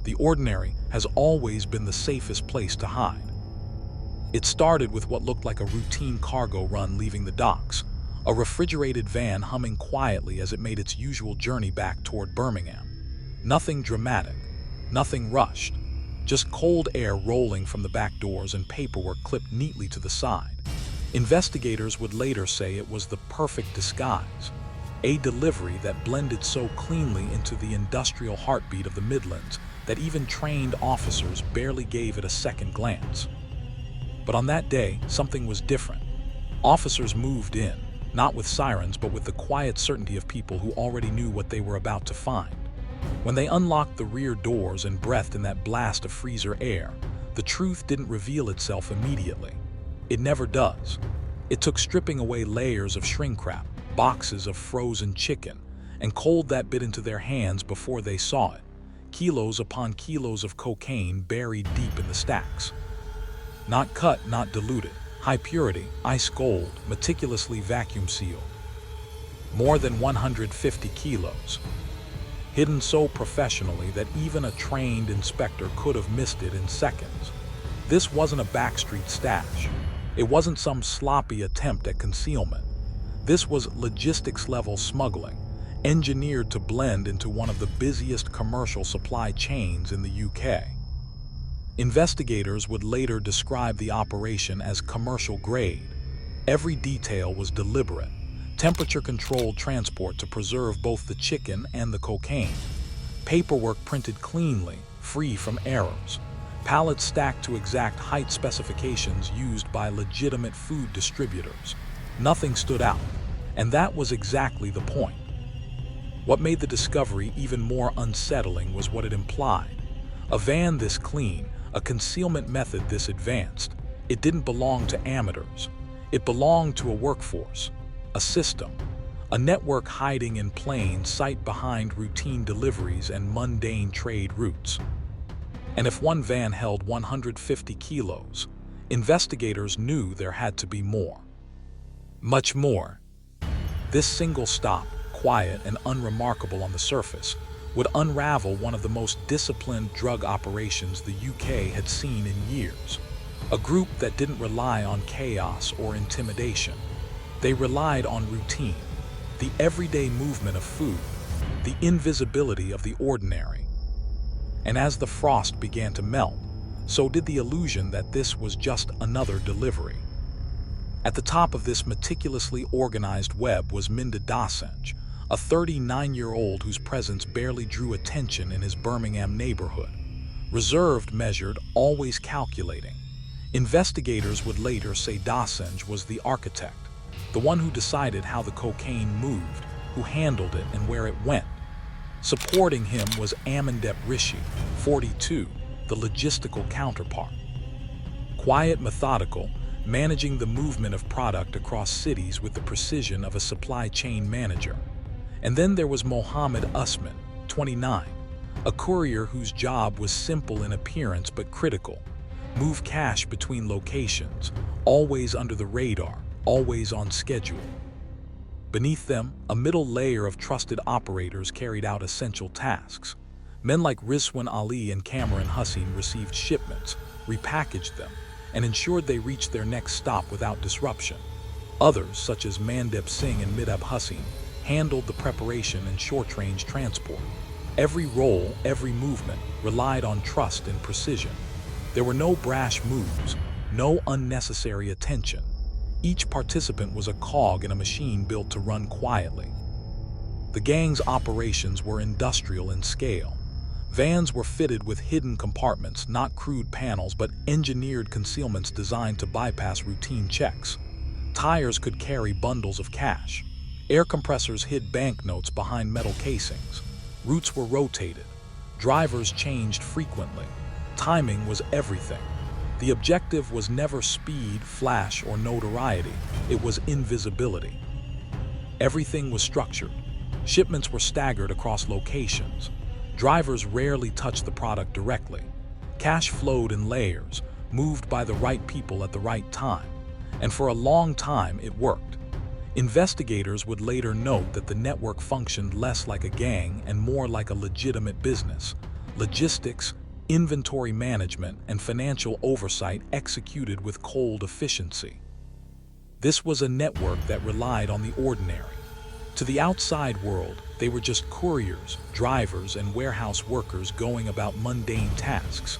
The ordinary has always been the safest place to hide. It started with what looked like a routine cargo run leaving the docks, a refrigerated van humming quietly as it made its usual journey back toward Birmingham. Nothing dramatic, nothing rushed, just cold air rolling from the back doors and paperwork clipped neatly to the side. Investigators would later say it was the perfect disguise, a delivery that blended so cleanly into the industrial heartbeat of the Midlands that even trained officers barely gave it a second glance. But on that day, something was different. Officers moved in, not with sirens, but with the quiet certainty of people who already knew what they were about to find. When they unlocked the rear doors and breathed in that blast of freezer air, the truth didn't reveal itself immediately. It never does. It took stripping away layers of shrink wrap, boxes of frozen chicken, and cold that bit into their hands before they saw it. Kilos upon kilos of cocaine buried deep in the stacks. Not cut, not diluted. High purity, ice cold, meticulously vacuum sealed. More than 150 kilos. Hidden so professionally that even a trained inspector could have missed it in seconds. This wasn't a backstreet stash. It wasn't some sloppy attempt at concealment. This was logistics-level smuggling, engineered to blend into one of the busiest commercial supply chains in the UK. Investigators would later describe the operation as commercial grade. Every detail was deliberate, temperature-controlled transport to preserve both the chicken and the cocaine. Paperwork printed cleanly, free from errors. Pallets stacked to exact height specifications used by legitimate food distributors. Nothing stood out, and that was exactly the point. What made the discovery even more unsettling was what it implied. A van this clean, a concealment method this advanced, it didn't belong to amateurs. It belonged to a workforce, a system, a network hiding in plain sight behind routine deliveries and mundane trade routes. And if one van held 150 kilos, investigators knew there had to be more. Much more. This single stop, quiet and unremarkable on the surface, would unravel one of the most disciplined drug operations the UK had seen in years. A group that didn't rely on chaos or intimidation. They relied on routine, the everyday movement of food, the invisibility of the ordinary. And as the frost began to melt, so did the illusion that this was just another delivery. At the top of this meticulously organized web was Minda Dosanjh, a 39-year-old whose presence barely drew attention in his Birmingham neighborhood. Reserved, measured, always calculating. Investigators would later say Dosanjh was the architect, the one who decided how the cocaine moved, who handled it and where it went. Supporting him was Amandep Rishi, 42, the logistical counterpart. Quiet, methodical, managing the movement of product across cities with the precision of a supply chain manager. And then there was Mohammed Usman, 29, a courier whose job was simple in appearance but critical. Move cash between locations, always under the radar, always on schedule. Beneath them, a middle layer of trusted operators carried out essential tasks. Men like Rizwan Ali and Cameron Hussein received shipments, repackaged them, and ensured they reached their next stop without disruption. Others, such as Mandip Singh and Midab Hussein, handled the preparation and short-range transport. Every role, every movement, relied on trust and precision. There were no brash moves, no unnecessary attention. Each participant was a cog in a machine built to run quietly. The gang's operations were industrial in scale. Vans were fitted with hidden compartments, not crude panels, but engineered concealments designed to bypass routine checks. Tires could carry bundles of cash. Air compressors hid banknotes behind metal casings. Routes were rotated. Drivers changed frequently. Timing was everything. The objective was never speed, flash, or notoriety. It was invisibility. Everything was structured. Shipments were staggered across locations. Drivers rarely touched the product directly. Cash flowed in layers, moved by the right people at the right time. And for a long time, it worked. Investigators would later note that the network functioned less like a gang and more like a legitimate business, logistics, inventory management, and financial oversight executed with cold efficiency. This was a network that relied on the ordinary. To the outside world, they were just couriers, drivers, and warehouse workers going about mundane tasks.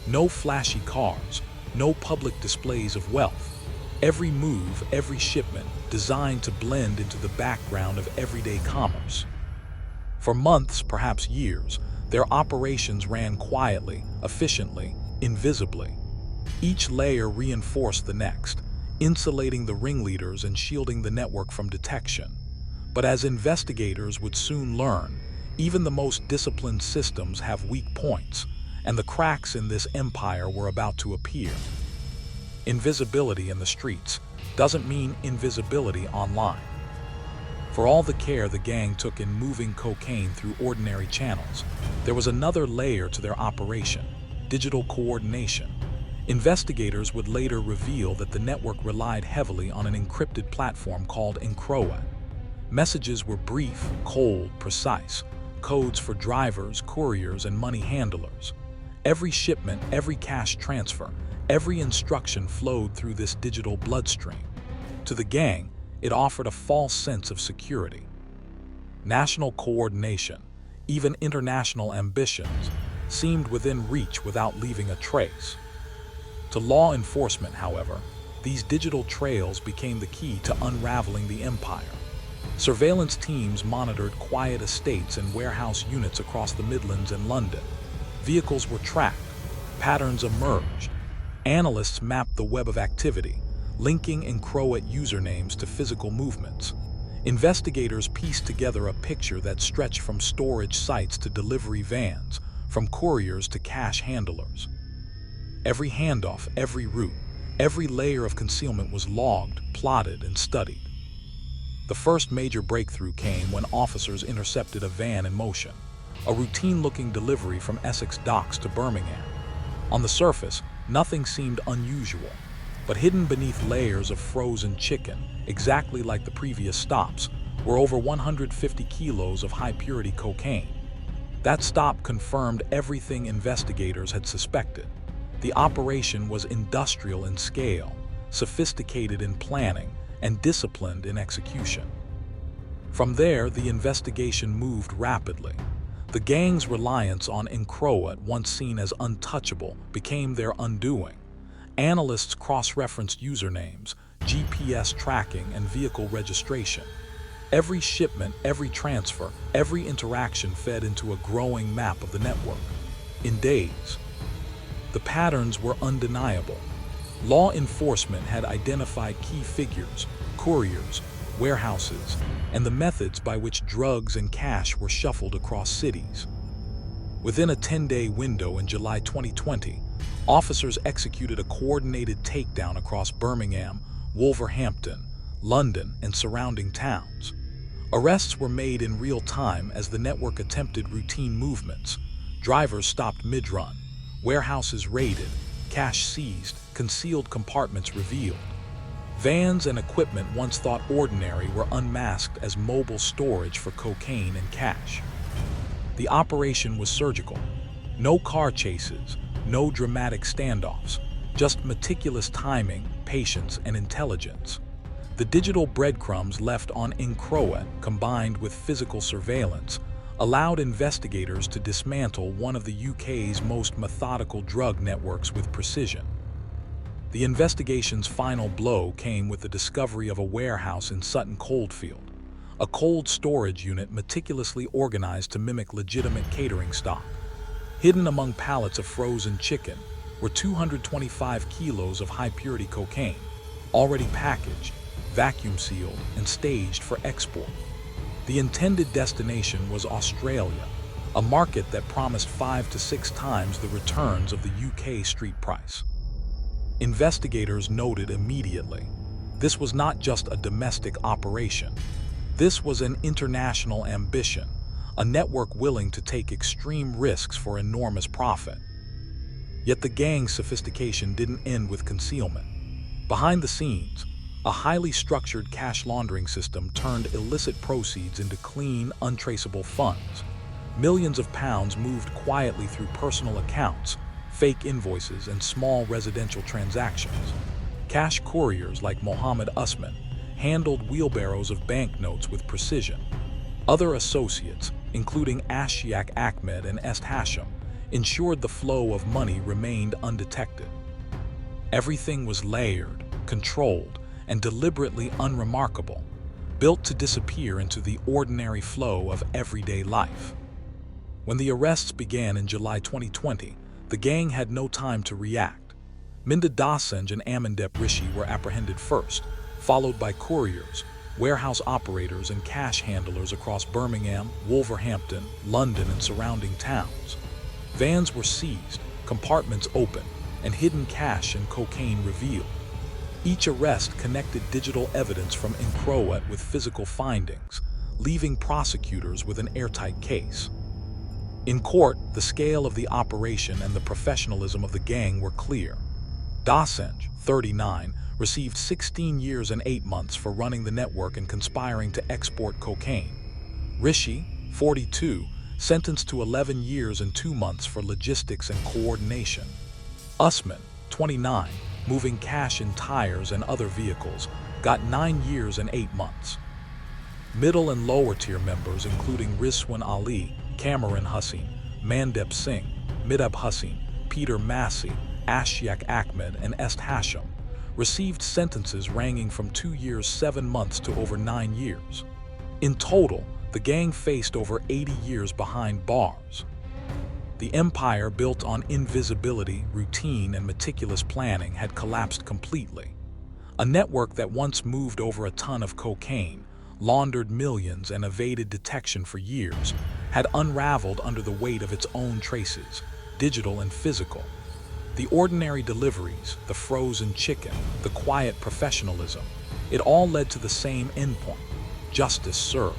No flashy cars, no public displays of wealth. Every move, every shipment, designed to blend into the background of everyday commerce. For months, perhaps years, their operations ran quietly, efficiently, invisibly. Each layer reinforced the next, insulating the ringleaders and shielding the network from detection. But as investigators would soon learn, even the most disciplined systems have weak points, and the cracks in this empire were about to appear. Invisibility in the streets doesn't mean invisibility online. For all the care the gang took in moving cocaine through ordinary channels, there was another layer to their operation: digital coordination. Investigators would later reveal that the network relied heavily on an encrypted platform called unraveled. Messages were brief, cold, precise, codes for drivers, couriers, and money handlers. Every shipment, every cash transfer, every instruction flowed through this digital bloodstream. To the gang, it offered a false sense of security. National coordination, even international ambitions, seemed within reach without leaving a trace. To law enforcement, however, these digital trails became the key to unraveling the empire. Surveillance teams monitored quiet estates and warehouse units across the Midlands and London. Vehicles were tracked, patterns emerged. Analysts mapped the web of activity, linking unraveled usernames to physical movements. Investigators pieced together a picture that stretched from storage sites to delivery vans, from couriers to cash handlers. Every handoff, every route, every layer of concealment was logged, plotted, and studied. The first major breakthrough came when officers intercepted a van in motion, a routine-looking delivery from Essex docks to Birmingham. On the surface, nothing seemed unusual, but hidden beneath layers of frozen chicken, exactly like the previous stops, were over 150 kilos of high-purity cocaine. That stop confirmed everything investigators had suspected. The operation was industrial in scale, sophisticated in planning, and disciplined in execution. From there, the investigation moved rapidly. The gang's reliance on unraveled, once seen as untouchable, became their undoing. Analysts cross-referenced usernames, GPS tracking, and vehicle registration. Every shipment, every transfer, every interaction fed into a growing map of the network. In days, the patterns were undeniable. Law enforcement had identified key figures, couriers, warehouses, and the methods by which drugs and cash were shuffled across cities. Within a 10-day window in July 2020, officers executed a coordinated takedown across Birmingham, Wolverhampton, London, and surrounding towns. Arrests were made in real time as the network attempted routine movements. Drivers stopped mid-run, warehouses raided, cash seized, concealed compartments revealed. Vans and equipment once thought ordinary were unmasked as mobile storage for cocaine and cash. The operation was surgical. No car chases, no dramatic standoffs, just meticulous timing, patience, and intelligence. The digital breadcrumbs left on unraveled, combined with physical surveillance, allowed investigators to dismantle one of the UK's most methodical drug networks with precision. The investigation's final blow came with the discovery of a warehouse in Sutton Coldfield, a cold storage unit meticulously organized to mimic legitimate catering stock. Hidden among pallets of frozen chicken were 225 kilos of high-purity cocaine, already packaged, vacuum-sealed, and staged for export. The intended destination was Australia, a market that promised 5 to 6 times the returns of the UK street price. Investigators noted immediately, this was not just a domestic operation. This was an international ambition, a network willing to take extreme risks for enormous profit. Yet the gang's sophistication didn't end with concealment. Behind the scenes, a highly structured cash laundering system turned illicit proceeds into clean, untraceable funds. Millions of pounds moved quietly through personal accounts, fake invoices, and small residential transactions. Cash couriers like Mohammed Usman handled wheelbarrows of banknotes with precision. Other associates, including Ashiak Ahmed and Est Hashim, ensured the flow of money remained undetected. Everything was layered, controlled, and deliberately unremarkable, built to disappear into the ordinary flow of everyday life. When the arrests began in July 2020, the gang had no time to react. Minda Dosanjh and Amandep Rishi were apprehended first, followed by couriers, warehouse operators, and cash handlers across Birmingham, Wolverhampton, London, and surrounding towns. Vans were seized, compartments opened, and hidden cash and cocaine revealed. Each arrest connected digital evidence from Encrowet with physical findings, leaving prosecutors with an airtight case. In court, the scale of the operation and the professionalism of the gang were clear. Dosanjh, 39, received 16 years and 8 months for running the network and conspiring to export cocaine. Rishi, 42, sentenced to 11 years and 2 months for logistics and coordination. Usman, 29, moving cash in tires and other vehicles, got 9 years and 8 months. Middle and lower tier members, including Rizwan Ali, Cameron Hussain, Mandep Singh, Midab Hussain, Peter Massey, Ashiak Ahmed, and Est Hashim, received sentences ranging from 2 years 7 months to over 9 years. In total, the gang faced over 80 years behind bars. The empire, built on invisibility, routine, and meticulous planning, had collapsed completely. A network that once moved over a ton of cocaine, laundered millions, and evaded detection for years, had unraveled under the weight of its own traces, digital and physical. The ordinary deliveries, the frozen chicken, the quiet professionalism, it all led to the same endpoint: justice served.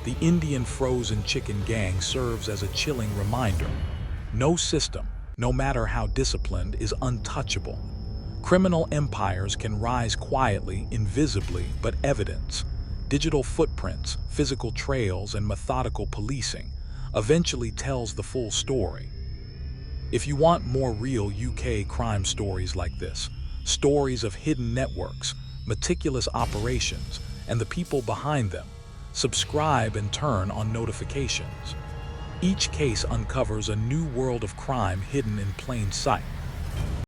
The Indian frozen chicken gang serves as a chilling reminder. No system, no matter how disciplined, is untouchable. Criminal empires can rise quietly, invisibly, but evidence, digital footprints, physical trails, and methodical policing eventually tells the full story. If you want more real UK crime stories like this, stories of hidden networks, meticulous operations, and the people behind them, subscribe and turn on notifications. Each case uncovers a new world of crime hidden in plain sight.